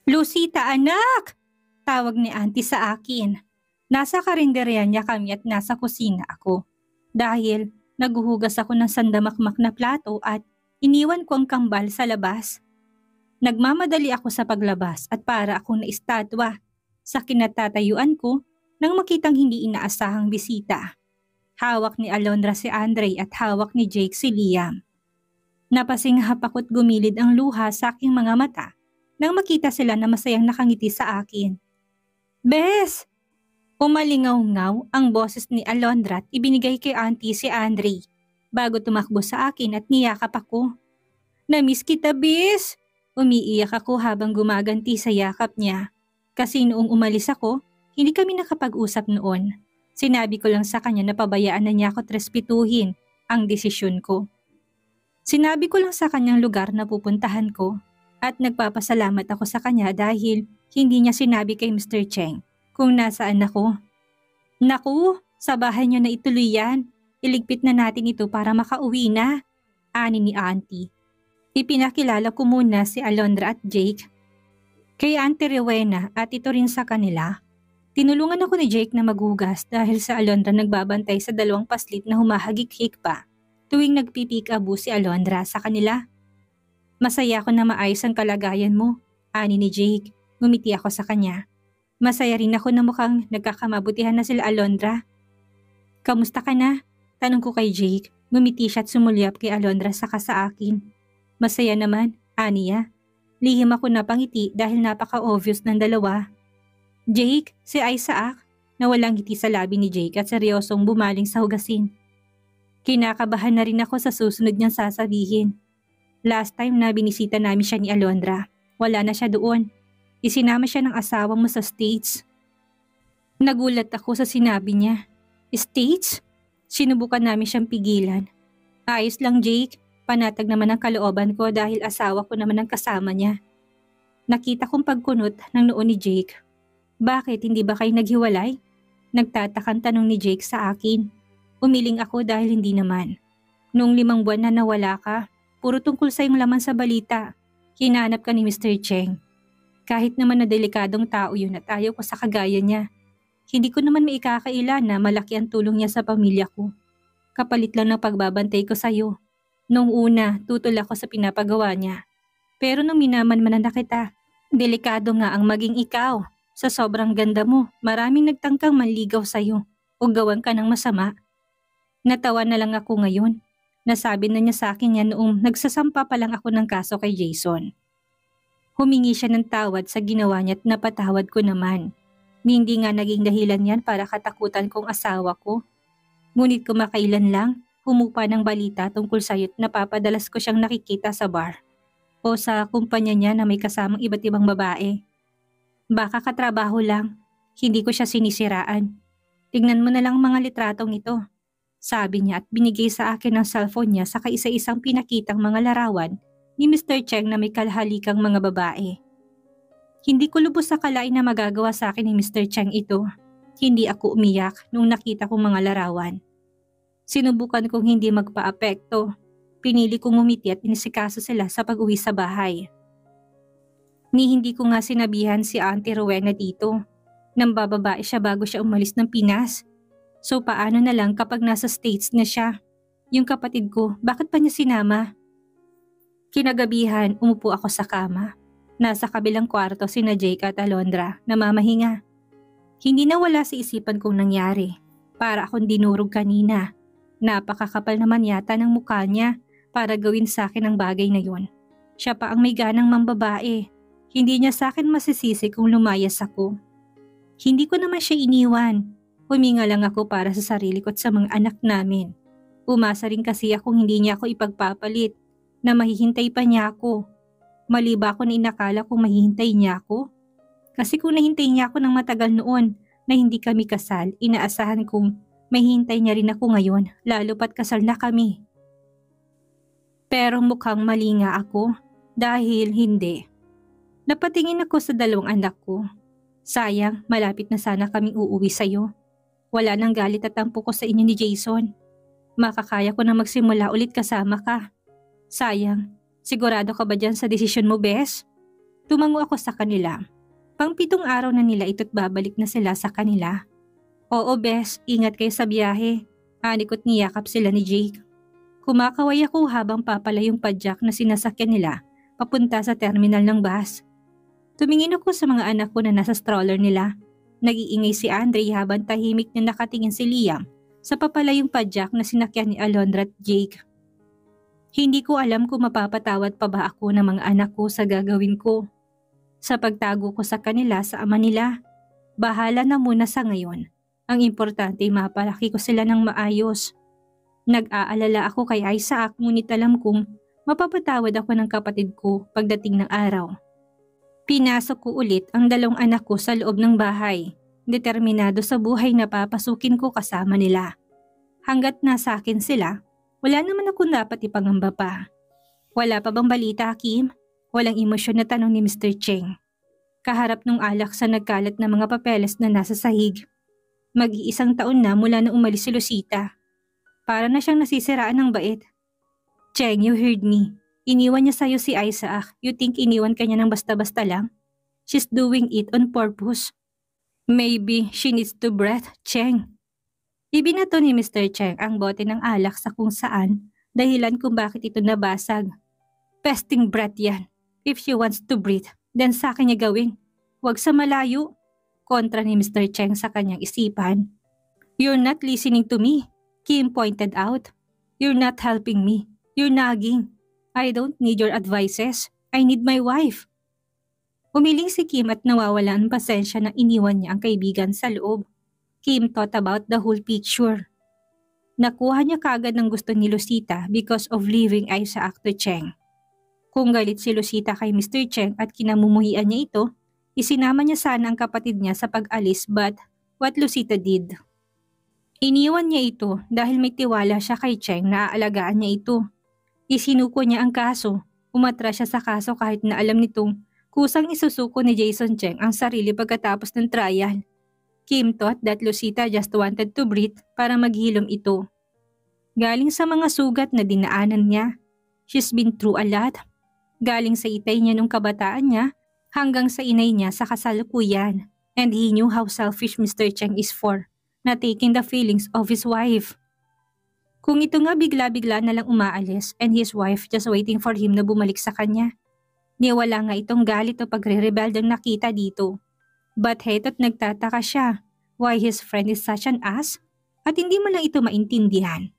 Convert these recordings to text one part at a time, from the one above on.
Lucita, anak! Tawag ni auntie sa akin. Nasa karinderya niya kami at nasa kusina ako. Dahil naghuhugas ako ng sandamakmak na plato at iniwan ko ang kambal sa labas. Nagmamadali ako sa paglabas at para akong naistatwa sa kinatatayuan ko nang makitang hindi inaasahang bisita. Hawak ni Alondra si Andre at hawak ni Jake si Liam. Napasinghap ako't gumilid ang luha sa aking mga mata nang makita sila na masayang nakangiti sa akin. Bes! Umalingaw-ngaw ang boses ni Alondra at ibinigay kay auntie si Andre bago tumakbo sa akin at niyakap ako. Namiss kita, Bes! Umiiyak ako habang gumaganti sa yakap niya. Kasi noong umalis ako, hindi kami nakapag-usap noon. Sinabi ko lang sa kanya na pabayaan na niya ako respetuhin ang desisyon ko. Sinabi ko lang sa kanyang lugar na pupuntahan ko at nagpapasalamat ako sa kanya dahil hindi niya sinabi kay Mr. Cheng kung nasaan ako. Naku, sa bahay niyo na ituloy yan. Iligpit na natin ito para makauwi na, ani ni auntie. Ipinakilala ko muna si Alondra at Jake kay Auntie Rowena at ito rin sa kanila. Tinulungan ako ni Jake na maghugas dahil sa Alondra nagbabantay sa dalawang paslit na humahagik-hik pa tuwing nagpipik-abu si Alondra sa kanila. Masaya ako na maayos ang kalagayan mo, ani ni Jake. Ngumiti ako sa kanya. Masaya rin ako na mukhang nagkakamabutihan na sila Alondra. Kamusta ka na? Tanong ko kay Jake. Ngumiti siya at sumulyap kay Alondra saka sa akin. Masaya naman, aniya. Lihim ako napangiti dahil napaka-obvious ng dalawa. Jake, si Isaac, nawalang ngiti sa labi ni Jake at seryosong bumaling sa hugasin. Kinakabahan na rin ako sa susunod niyang sasabihin. Last time na binisita namin siya ni Alondra, wala na siya doon. Isinama siya ng asawa mo sa States. Nagulat ako sa sinabi niya. States? Sinubukan namin siyang pigilan. Ayos lang, Jake. Panatag naman ang kalooban ko dahil asawa ko naman ang kasama niya. Nakita kong pagkunot ng noo ni Jake. Bakit hindi ba kayo naghiwalay? Nagtatakang tanong ni Jake sa akin. Umiling ako dahil hindi naman. Noong 5 buwan na nawala ka, puro tungkol sa iyong laman sa balita. Hinanap ka ni Mr. Cheng. Kahit naman na delikadong tao yun at ayaw ko sa kagaya niya. Hindi ko naman maikakaila na malaki ang tulong niya sa pamilya ko. Kapalit lang ng pagbabantay ko sa iyo. Noong una, tutol ako sa pinapagawa niya. Pero nung minaman-manan na kita, delikado nga ang maging ikaw. Sa sobrang ganda mo, maraming nagtangkang manligaw sa'yo o gawan ka ng masama. Natawa na lang ako ngayon. Nasabi na niya sa akin yan noong nagsasampa pa lang ako ng kaso kay Jason. Humingi siya ng tawad sa ginawa niya at napatawad ko naman. Hindi nga naging dahilan yan para katakutan kong asawa ko. Ngunit kumakailan lang, humupa ng balita tungkol sa'yo at napapadalas ko siyang nakikita sa bar o sa kumpanya niya na may kasamang iba't ibang babae. Baka katrabaho lang, hindi ko siya sinisiraan. Tignan mo na lang mga litratong ito, sabi niya at binigay sa akin ang cellphone niya sa kaisa-isang pinakitang mga larawan ni Mr. Cheng na may kalhalikang mga babae. Hindi ko lubos akalain na magagawa sa akin ni Mr. Cheng ito. Hindi ako umiyak nung nakita kong mga larawan. Sinubukan kong hindi magpa-apekto. Pinili kong umiti at inisikaso sila sa pag-uwi sa bahay. Hindi ko nga sinabihan si Auntie Rowena dito. Nang bababae siya bago siya umalis ng Pinas. So paano na lang kapag nasa States na siya? Yung kapatid ko, bakit pa niya sinama? Kinagabihan, umupo ako sa kama. Nasa kabilang kwarto sina Jake at Alondra, namamahinga. Hindi na wala sa isipan kong nangyari. Para akong dinurog kanina. Napakakapal naman yata ng mukha niya para gawin sa akin ang bagay na yun. Siya pa ang may ganang mambabae. Hindi niya sa akin masisisi kung lumayas ako. Hindi ko naman siya iniwan. Huminga lang ako para sa sarili ko at sa mga anak namin. Umasa rin kasi akong hindi niya ako ipagpapalit na mahihintay pa niya ako. Mali ba ako na inakala kung mahihintay niya ako? Kasi kung nahintay niya ako ng matagal noon na hindi kami kasal, inaasahan kong mahihintay niya rin ako ngayon, lalo pat kasal na kami. Pero mukhang mali nga ako dahil hindi. Napatingin ako sa 2 anak ko. Sayang, malapit na sana kaming uuwi sa'yo. Wala nang galit at tampo ko sa inyo ni Jason. Makakaya ko na magsimula ulit kasama ka. Sayang, sigurado ka ba dyan sa desisyon mo, Bes? Tumango ako sa kanila. Pang-7 araw na nila ito't babalik na sila sa kanila. Oo bes, ingat kayo sa biyahe. Anikot niyakap sila ni Jake. Kumakaway ako habang papala yung padyak na sinasakyan nila papunta sa terminal ng bus. Tumingin ako sa mga anak ko na nasa stroller nila. Nag-iingay si Andre habang tahimik na nakatingin si Liam sa papalayong padyak na sinakyan ni Alondra at Jake. Hindi ko alam kung mapapatawad pa ba ako ng mga anak ko sa gagawin ko. Sa pagtago ko sa kanila sa ama nila, bahala na muna sa ngayon. Ang importante mapalaki ko sila ng maayos. Nag-aalala ako kay Isaac ngunit alam kong mapapatawad ako ng kapatid ko pagdating ng araw. Pinasok ko ulit ang 2 anak ko sa loob ng bahay. Determinado sa buhay na papasukin ko kasama nila. Hanggat nasa akin sila, wala naman akong dapat ipangamba pa. Wala pa bang balita, Kim? Walang emosyon na tanong ni Mr. Cheng. Kaharap nung alak sa nagkalat na mga papeles na nasa sahig. Mag-1 taon na mula na umalis si Lucita. Para na siyang nasisiraan ng bait. Cheng, you heard me. Iniwan niya sa'yo si Isaac. You think iniwan ka niya ng basta-basta lang? She's doing it on purpose. Maybe she needs to breath, Cheng. Ibinato ni Mr. Cheng ang bote ng alak sa kung saan dahilan kung bakit ito nabasag. Pesting breath yan. If she wants to breathe, then sa akin niya gawin. Huwag sa malayo. Kontra ni Mr. Cheng sa kanyang isipan. You're not listening to me, Kim pointed out. You're not helping me. You're nagging. I don't need your advices. I need my wife. Umiling si Kim at nawawala ang pasensya nang iniwan niya ang kaibigan sa loob. Kim thought about the whole picture. Nakuha niya kagad ng gusto ni Lucita because of leaving Isaac to Cheng. Kung galit si Lucita kay Mr. Cheng at kinamumuhian niya ito, isinama niya sana ang kapatid niya sa pag-alis but what Lucita did. Iniwan niya ito dahil may tiwala siya kay Cheng na aalagaan niya ito. Isinuko niya ang kaso. Umatras siya sa kaso kahit na alam nitong kusang isusuko ni Jason Cheng ang sarili pagkatapos ng trial. Kim thought that Lucita just wanted to breathe para maghilom ito. Galing sa mga sugat na dinaanan niya, she's been through a lot. Galing sa itay niya nung kabataan niya hanggang sa inay niya sa kasalukuyan. And he knew how selfish Mr. Cheng is for na taking the feelings of his wife. Kung ito nga bigla-bigla na lang umaalis and his wife just waiting for him na bumalik sa kanya. Niwala nga itong galit o pagre-rebeldang nakita dito. But heto't nagtataka siya why his friend is such an ass at hindi mo lang ito maintindihan.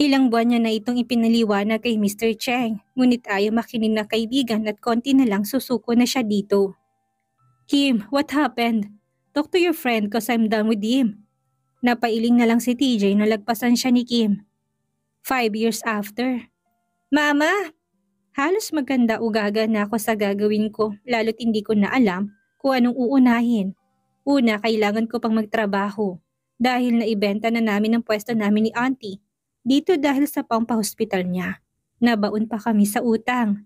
Ilang buwan niya na itong ipinaliwanag kay Mr. Cheng ngunit ayaw makinig na kaibigan at konti na lang susuko na siya dito. Kim, what happened? Talk to your friend cause I'm done with him. Napailing na lang si TJ na lagpasan siya ni Kim. 5 years after. Mama! Halos maganda ugaga na ako sa gagawin ko lalo't hindi ko na alam kung anong uunahin. Una, kailangan ko pang magtrabaho dahil naibenta na namin ang pwesto namin ni Auntie. Dito dahil sa pampahospital niya. Nabaon pa kami sa utang.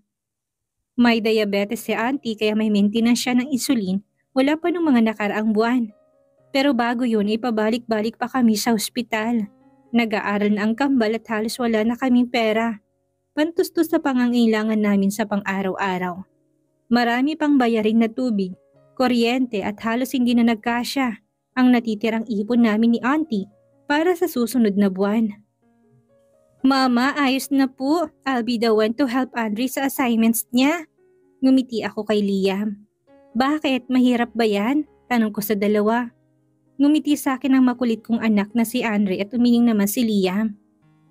May diabetes si Auntie kaya may maintenance siya ng insulin wala pa nung mga nakaraang buwan. Pero bago yun ipabalik-balik pa kami sa ospital. Nag-aaral na ang kambal at halos wala na kaming pera. Pantustos sa pangangailangan namin sa pang-araw-araw. Marami pang bayaring na tubig, kuryente at halos hindi na nagkasya ang natitirang ipon namin ni Auntie para sa susunod na buwan. Mama, ayos na po. I'll be the one to help Andre sa assignments niya. Ngumiti ako kay Liam. Bakit? Mahirap ba yan? Tanong ko sa dalawa. Ngumiti sa akin ang makulit kong anak na si Andre at umiling naman si Liam.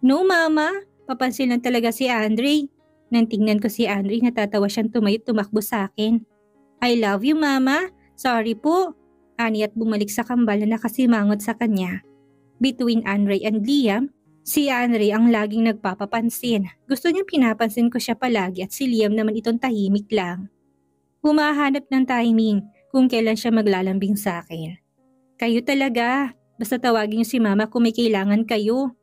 No mama, papansin lang talaga si Andre. Nang tingnan ko si Andre natatawa siyang tumakbo sa akin. I love you mama. Sorry po. Ani at bumalik sa kambal na nakasimangot sa kanya. Between Andre and Liam, si Andre ang laging nagpapapansin. Gusto niyang pinapansin ko siya palagi at si Liam naman itong tahimik lang. Humahanap ng timing kung kailan siya maglalambing sa akin. Kayo talaga. Basta tawagin niyo si mama kung may kailangan kayo.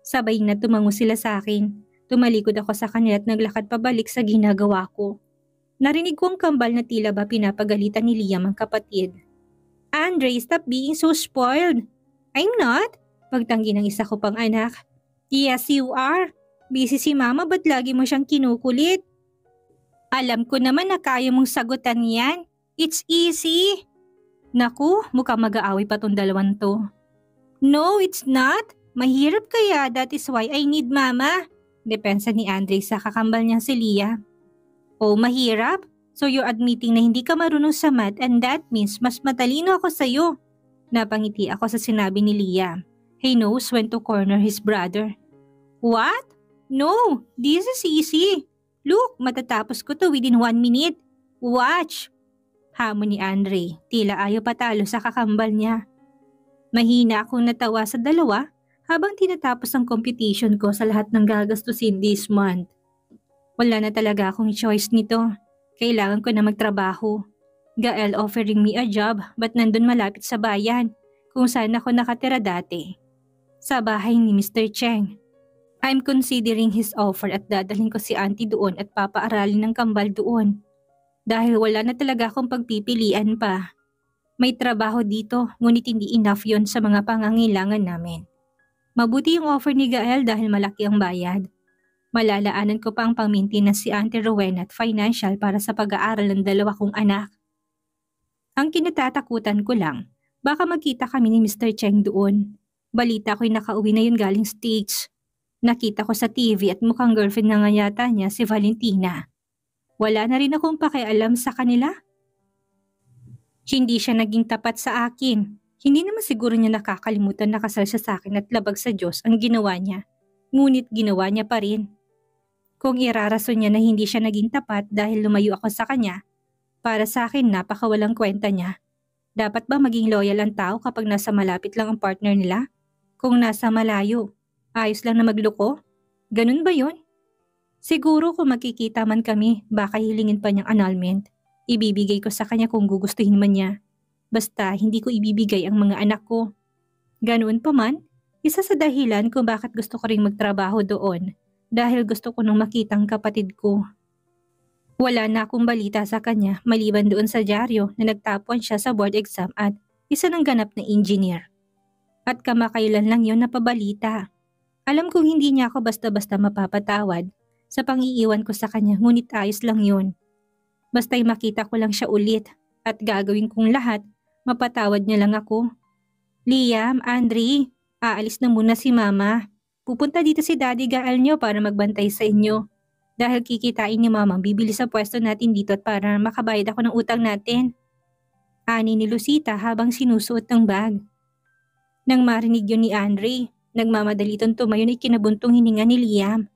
Sabay na tumango sila sa akin. Tumalikod ako sa kanila at naglakad pabalik sa ginagawa ko. Narinig ko ang kambal na tila ba pinapagalitan ni Liam ang kapatid. Andre, stop being so spoiled. I'm not. Pagtanggi ng isa ko pang anak. Yes, you are. Busy si mama, ba't lagi mo siyang kinukulit? Alam ko naman na kaya mong sagutan yan. It's easy. Naku, mukhang mag-aaway pa tong dalawang to. No, it's not. Mahirap kaya, that is why I need mama. Depensa ni Andre sa kakambal niyang si Leah. Oh, mahirap? So you're admitting na hindi ka marunong sa math and that means mas matalino ako sa'yo. Napangiti ako sa sinabi ni Leah. He knows when to corner his brother. What? No, this is easy. Look, matatapos ko to within 1 minute. Watch. Hamon ni Andre, tila ayaw patalo sa kakambal niya. Mahina akong natawa sa dalawa habang tinatapos ang computation ko sa lahat ng gagastusin this month. Wala na talaga akong choice nito. Kailangan ko na magtrabaho. Gael offering me a job but nandun malapit sa bayan kung saan ako nakatira dati. Sa bahay ni Mr. Cheng. I'm considering his offer at dadalhin ko si auntie doon at papaaralin ng kambal doon. Dahil wala na talaga akong pagpipilian pa. May trabaho dito ngunit hindi enough yon sa mga pangangailangan namin. Mabuti yung offer ni Gael dahil malaki ang bayad. Malalaanan ko pa ang pang-maintenance si Auntie Rowena at financial para sa pag-aaral ng dalawa kong anak. Ang kinatatakutan ko lang, baka magkita kami ni Mr. Cheng doon. Balita ko'y nakauwi na yun galing States. Nakita ko sa TV at mukhang girlfriend na nga yata niya si Valentina. Wala na rin akong pakialam sa kanila. Hindi siya naging tapat sa akin. Hindi naman siguro niya nakakalimutan na kasal siya sa akin at labag sa Diyos ang ginawa niya. Ngunit ginawa niya pa rin. Kung irarason niya na hindi siya naging tapat dahil lumayo ako sa kanya, para sa akin napakawalang kwenta niya. Dapat ba maging loyal ang tao kapag nasa malapit lang ang partner nila? Kung nasa malayo, ayos lang na magloko? Ganun ba yun? Siguro kung makikita man kami, baka hilingin pa niyang annulment. Ibibigay ko sa kanya kung gugustuhin man niya. Basta hindi ko ibibigay ang mga anak ko. Ganoon pa man, isa sa dahilan kung bakit gusto ko ring magtrabaho doon dahil gusto ko nang makitang kapatid ko. Wala na akong balita sa kanya maliban doon sa dyaryo na nagtapuan siya sa board exam at isa ng ganap na engineer. At kamakailan lang yon napabalita. Alam kong hindi niya ako basta-basta mapapatawad sa pang-iiwan ko sa kanya ngunit ayos lang yon. Basta'y makita ko lang siya ulit at gagawin kong lahat, mapatawad niya lang ako. Liam, Andre, aalis na muna si Mama. Pupunta dito si Daddy Gael niyo para magbantay sa inyo. Dahil kikitain ni Mama bibili sa pwesto natin dito at para makabayad ako ng utang natin. Ani ni Lucita habang sinusuot ng bag. Nang marinig yun ni Andre, nagmamadali itong tumayo na ikinabuntong hininga ni Liam.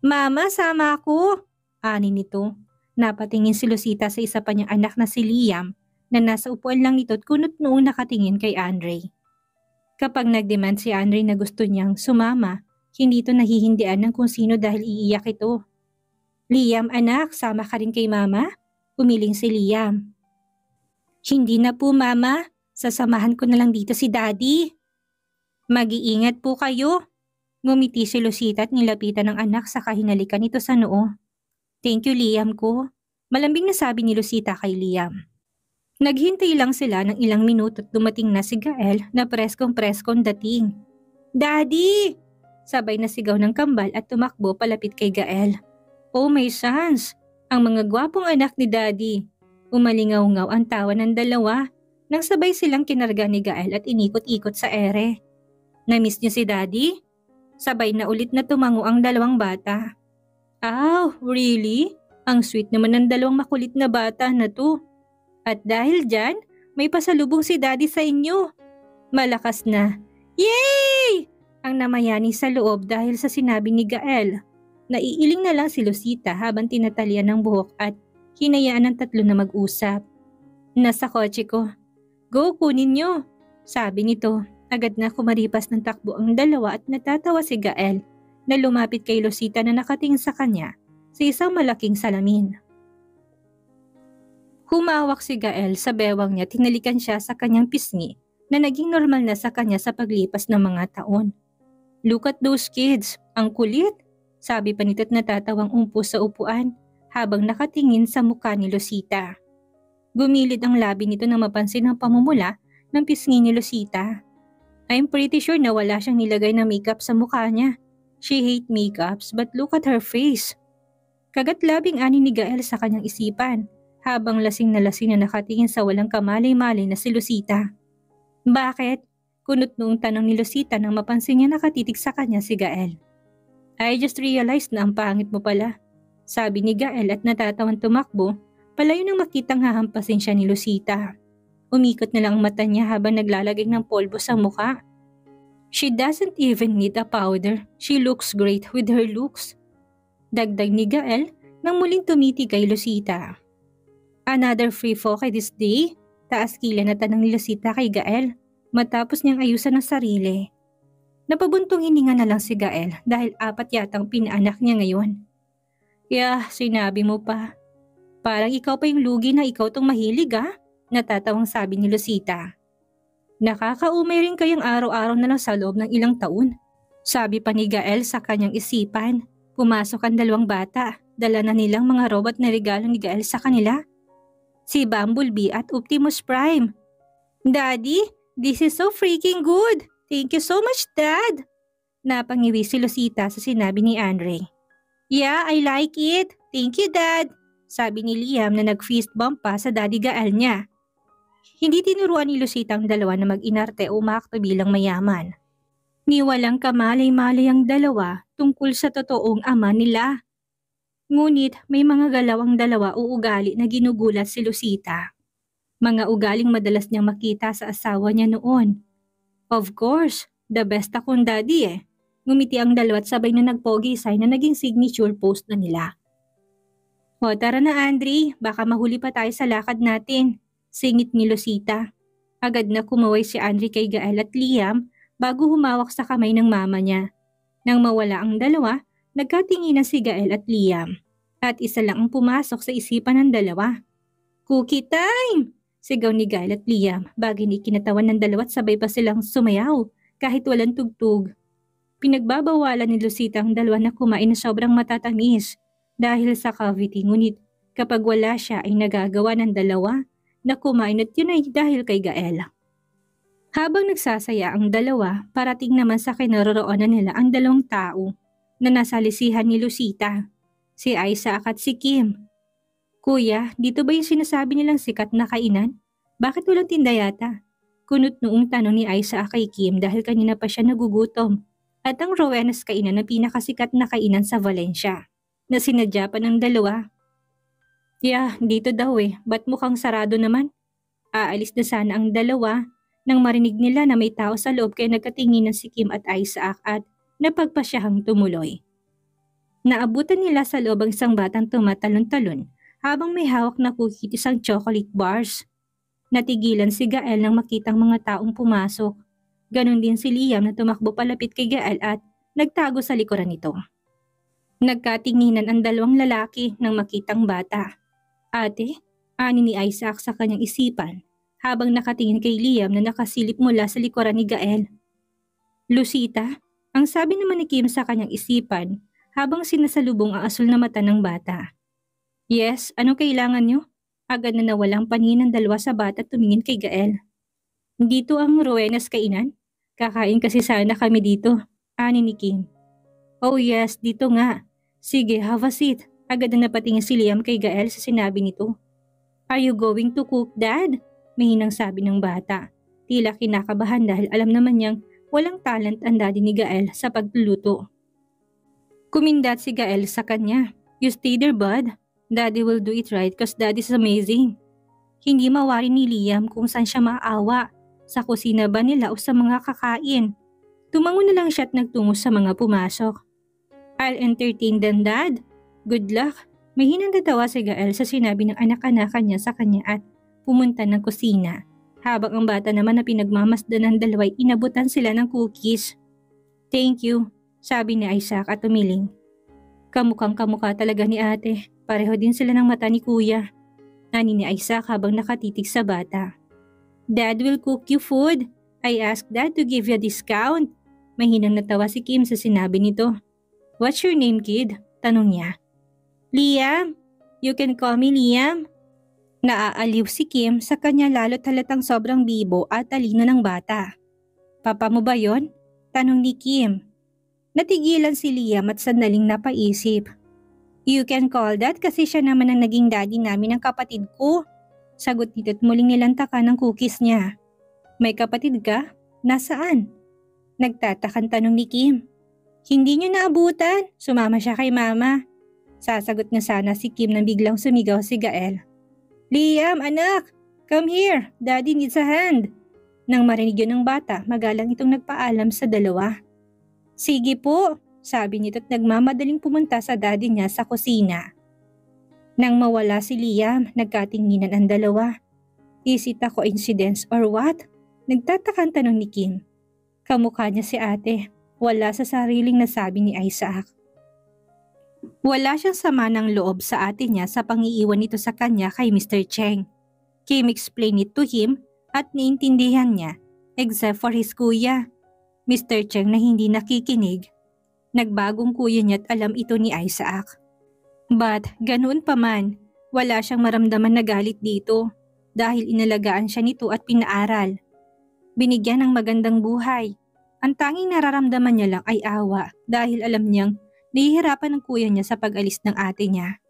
Mama, sama ako! Ani nito. Napatingin si Lucita sa isa pa niyang anak na si Liam na nasa upuan lang nito at kunot noong nakatingin kay Andre. Kapag nagdemand si Andre na gusto niyang sumama, hindi ito nahihindian ng kung sino dahil iiyak ito. Liam anak, sama ka rin kay Mama? Umiling si Liam. Hindi na po Mama, sasamahan ko na lang dito si Daddy. Mag-iingat po kayo. Ngumiti si Lucita at nilapitan ng anak sa kahinalikan nito sa noo. Thank you Liam ko. Malambing na sabi ni Lucita kay Liam. Naghintay lang sila ng ilang minuto at dumating na si Gael na preskong-preskong dating. Daddy! Sabay na sigaw ng kambal at tumakbo palapit kay Gael. Oh may chance! Ang mga gwapong anak ni Daddy. Umalingaw-ngaw ang tawa ng dalawa nang sabay silang kinarga ni Gael at inikot-ikot sa ere. Na-miss niyo si Daddy? Sabay na ulit na tumango ang dalawang bata. Oh, really? Ang sweet naman ng dalawang makulit na bata na to. At dahil dyan, may pasalubong si Daddy sa inyo. Malakas na, yay! Ang namayani sa loob dahil sa sinabi ni Gael. Naiiling na lang si Lucita habang tinatalian ng buhok at hinayaan ng tatlo na mag-usap. Nasa kotse ko. Go, kunin nyo, sabi nito. Agad na kumaripas ng takbo ang dalawa at natatawa si Gael na lumapit kay Lucita na nakatingin sa kanya sa isang malaking salamin. Humawak si Gael sa bewang niya at hinalikan siya sa kanyang pisngi na naging normal na sa kanya sa paglipas ng mga taon. Look at those kids, ang kulit, sabi pa nito't natatawang umpo sa upuan habang nakatingin sa mukha ni Lucita. Gumilid ang labi nito nang mapansin ang pamumula ng pisngi ni Lucita. I'm pretty sure na wala siyang nilagay na makeup sa mukha niya. She hate makeups but look at her face. Kagat-labing ani ni Gael sa kanyang isipan habang lasing na nakatingin sa walang kamalay-malay na si Lucita. Bakit? Kunot noong tanong ni Lucita nang mapansin niya nakatitig sa kanya si Gael. I just realized na ang pangit mo pala, sabi ni Gael at natatawan tumakbo, palayo nang makitang hahampasin siya ni Lucita. Umikot na lang ang mata niya habang naglalagay ng polvo sa mukha. She doesn't even need a powder. She looks great with her looks. Dagdag ni Gael nang muling tumiti kay Lucita. Another free focus this day? Taas kila na tanong ni Lucita kay Gael matapos niyang ayusan ang sarili. Napabuntong hininga na lang si Gael dahil 4 yatang pinaanak niya ngayon. Sinabi mo pa. Parang ikaw pa yung lugi na ikaw tong mahilig natatawang sabi ni Lucita. Nakakaumay rin kayang araw-araw na lang sa loob ng ilang taon. Sabi pa ni Gael sa kanyang isipan. Pumasok ang 2 bata, dala na nilang mga robot na regalo ni Gael sa kanila. Si Bumblebee at Optimus Prime. Daddy, this is so freaking good! Thank you so much, Dad! Napangiwi si Lucita sa sinabi ni Andre. Yeah, I like it. Thank you, Dad! Sabi ni Liam na nag-fist bump pa sa Daddy Gael niya. Hindi tinuruan ni Lucita ang dalawa na mag-inarte o umakto bilang mayaman. Ni walang kamalay-malay ang dalawa tungkol sa totoong ama nila. Ngunit may mga galaw ang dalawa o ugali na ginugulat si Lucita. Mga ugaling madalas niyang makita sa asawa niya noon. Of course, the best akong daddy Ngumiti ang dalawa at sabay na nagpogi sign na naging signature post na nila. O tara na Andre, baka mahuli pa tayo sa lakad natin, singit ni Lucita. Agad na kumaway si Andre kay Gael at Liam bago humawak sa kamay ng mama niya. Nang mawala ang dalawa, nagkatinginan si Gael at Liam. At isa lang ang pumasok sa isipan ng dalawa. Cookie time! Sigaw ni Gael at Liam bagay ni kinatawan ng dalawa at sabay pa silang sumayaw kahit walang tugtog. Pinagbabawalan ni Lucita ang dalawa na kumain na sobrang matatamis dahil sa cavity, ngunit kapag wala siya ay nagagawa ng dalawa na kumain at yun ay dahil kay Gael. Habang nagsasaya ang dalawa, parating naman sa kinaroroonan nila ang 2 tao na nasa lisihan ni Lucita, si Isaac at si Kim. Kuya, dito ba yung sinasabi nilang sikat na kainan? Bakit walang tinda yata? Kunot noong tanong ni Isaac kay Kim dahil kanina pa siya nagugutom at ang Rowenas kainan na pinakasikat na kainan sa Valencia na sinadya pa ng dalawa. Dito daw ba't mukhang sarado naman? Aalis na sana ang dalawa nang marinig nila na may tao sa loob kaya nagkatinginan si Kim at Isaac at napagpasyahang tumuloy. Naabutan nila sa loob ang isang batang tumatalon-talon habang may hawak na cookie at isang chocolate bars. Natigilan si Gael nang makitang mga taong pumasok. Ganon din si Liam na tumakbo palapit kay Gael at nagtago sa likuran nito. Nagkatinginan ang 2 lalaki nang makitang bata. Ate, ani ni Isaac sa kanyang isipan habang nakatingin kay Liam na nakasilip mula sa likuran ni Gael. Lucita, ang sabi naman ni Kim sa kanyang isipan habang sinasalubong ang asul na mata ng bata. Yes, ano kailangan nyo? Agad na nawalang paningin ng 2 sa bata at tumingin kay Gael. Dito ang Rowenas kainan? Kakain kasi sana kami dito, ani ni Kim. Oh yes, dito nga. Sige, have a seat. Agad na napatingin si Liam kay Gael sa sinabi nito. Are you going to cook, Dad? Mahinang sabi ng bata. Tila kinakabahan dahil alam naman niyang walang talent ang daddy ni Gael sa pagluluto. Kumindat si Gael sa kanya. You stay there, bud. Daddy will do it right cause Daddy's amazing. Hindi mawari ni Liam kung saan siya maawa. Sa kusina ba nila o sa mga kakain? Tumango na lang siya at nagtungo sa mga pumasok. I'll entertain them, Dad. Good luck. Mahinang natawa si Gael sa sinabi ng anak-anakan niya sa kanya at pumunta ng kusina. Habang ang bata naman na pinagmamasdan ng dalaway inabutan sila ng cookies. Thank you, sabi ni Isaac at umiling. Kamukhang kamukha talaga ni ate. Pareho din sila ng mata ni kuya. Ani ni Isaac habang nakatitig sa bata. Dad will cook you food. I asked Dad to give you a discount. Mahinang natawa si Kim sa sinabi nito. What's your name, kid? Tanong niya. Liam. You can call me Liam. Naaaliw si Kim sa kanya lalo't halatang sobrang bibo at talino ng bata. Papa mo ba yon? Tanong ni Kim. Natigilan si Liam at sandaling napaisip. You can call that kasi siya naman ang naging daddy namin ng kapatid ko. Sagot nito at muling nilantakan ng cookies niya. May kapatid ka? Nasaan? Nagtatakang tanong ni Kim. Hindi niyo naabutan, sumama siya kay mama. Sasagot na sana si Kim nang biglang sumigaw si Gael. Liam, anak! Come here, daddy needs a hand. Nang marinig yun ng bata, magalang itong nagpaalam sa dalawa. Sige po, sabi nito at nagmamadaling pumunta sa daddy niya sa kusina. Nang mawala si Liam, nagkatinginan ang dalawa. Is it a coincidence or what? Nagtatakang tanong ni Kim. Kamukha niya si ate, wala sa sariling nasabi ni Isaac. Wala siyang sama ng loob sa ate niya sa pangiiwan nito sa kanya kay Mr. Cheng. Kim explained it to him at niintindihan niya, except for his kuya. Mr. Cheng na hindi nakikinig. Nagbagong kuya niya at alam ito ni Isaac. But ganoon pa man, wala siyang maramdaman na galit dito dahil inalagaan siya nito at pinaaral. Binigyan ng magandang buhay. Ang tanging nararamdaman niya lang ay awa dahil alam niyang nahihirapan ng kuya niya sa pag-alis ng ate niya.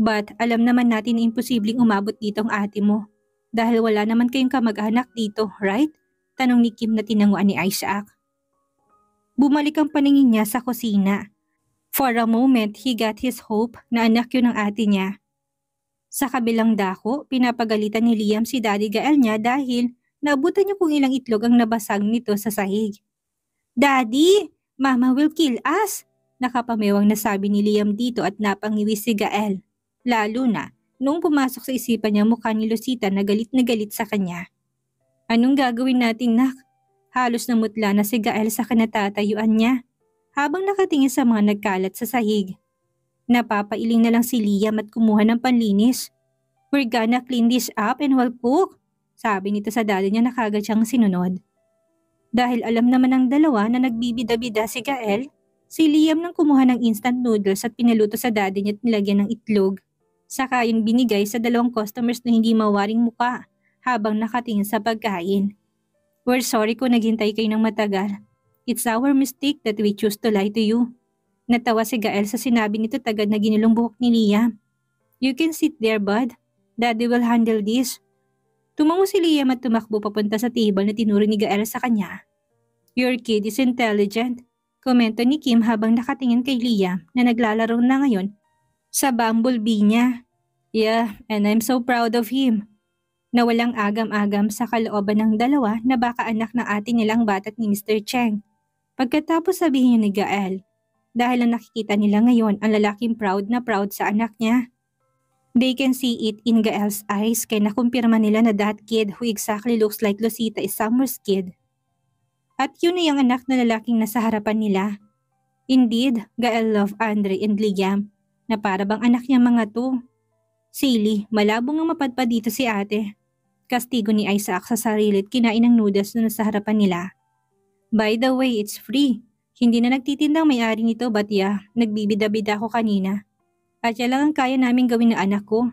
But alam naman natin na imposibleng umabot dito ang ate mo dahil wala naman kayong kamag-anak dito, right? Tanong ni Kim na tinanguan ni Isaac. Bumalik ang paningin niya sa kusina. For a moment, he got his hope na anak yun ng ate niya. Sa kabilang dako, pinapagalitan ni Liam si Daddy Gael niya dahil naabutan niya kung ilang itlog ang nabasag nito sa sahig. Daddy, Mama will kill us! Nakapamewang nasabi ni Liam dito at napangiwi si Gael. Lalo na, noong pumasok sa isipan niya mukha ni Lucita na galit sa kanya. Anong gagawin natin, nak? Halos namutla na si Gael sa kanatatayuan niya habang nakatingin sa mga nagkalat sa sahig. Napapailing na lang si Liam at kumuha ng panlinis. We're gonna clean this up and we'll cook, sabi nito sa daddy niya na kagad siyang sinunod. Dahil alam naman ng dalawa na nagbibida-bida si Gael, si Liam nang kumuha ng instant noodles at pinaluto sa daddy niya at nilagyan ng itlog. Saka yung binigay sa dalawang customers na hindi mawaring muka habang nakatingin sa pagkain. We're sorry kung naghintay kayo ng matagal. It's our mistake that we choose to lie to you. Natawa si Gael sa sinabi nito tagad na ginulong buhok ni Liam. You can sit there, bud. Daddy will handle this. Tumango si Liam at tumakbo papunta sa table na tinuro ni Gael sa kanya. Your kid is intelligent, komento ni Kim habang nakatingin kay Liam na naglalaro na ngayon sa bumblebee niya. Yeah, and I'm so proud of him. Na walang agam-agam sa kalooban ng dalawa na baka anak ng ate nilang batat ni Mr. Cheng. Pagkatapos sabihin niya ni Gael, dahil ang nakikita nila ngayon ang lalaking proud na proud sa anak niya. They can see it in Gael's eyes kaya nakumpirma nila na that kid who exactly looks like Lucita is Summer's kid. At yun na yung anak na lalaking nasa harapan nila. Indeed, Gael loved Andre and Liam na para bang anak niya mga to. Silly, malabong ang mapadpad dito si ate. Kastigo ni Isaac sa sarili at kinain ng noodles na nasa harapan nila. By the way, it's free. Hindi na nagtitindang may-ari nito but yeah, nagbibida-bida ko kanina. At yan lang ang kaya namin gawin ng anak ko.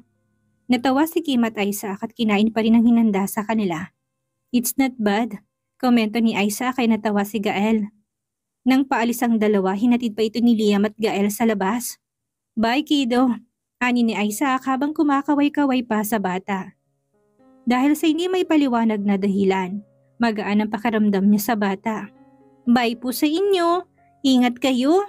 Natawa si Kim at Isaac at kinain pa rin ang hinanda sa kanila. It's not bad, komento ni Isaac ay natawa si Gael. Nang paalis ang dalawa, hinatid pa ito ni Liam at Gael sa labas. Bye kiddo, ani ni Isaac habang kumakaway-kaway pa sa bata. Dahil sa hindi may paliwanag na dahilan, magaan ang pakiramdam niya sa bata. Bye po sa inyo, ingat kayo.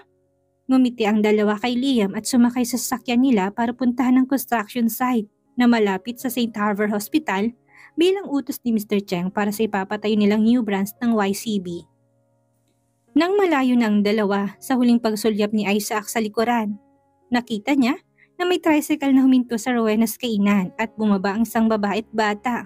Ngumiti ang dalawa kay Liam at sumakay sa sasakyan nila para puntahan ang construction site na malapit sa St. Harvard Hospital bilang utos ni Mr. Cheng para sa ipapatayo nilang new branch ng YCB. Nang malayo na ang dalawa sa huling pagsulyap ni Isaac sa likuran, nakita niya na may tricycle na huminto sa Rowena's kainan at bumaba ang isang babae at bata.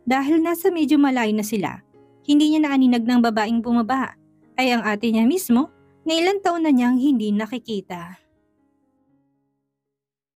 Dahil nasa medyo malayo na sila, hindi niya naaninag ng babaeng bumaba ay ang ate niya mismo na ilang taon na niyang hindi nakikita.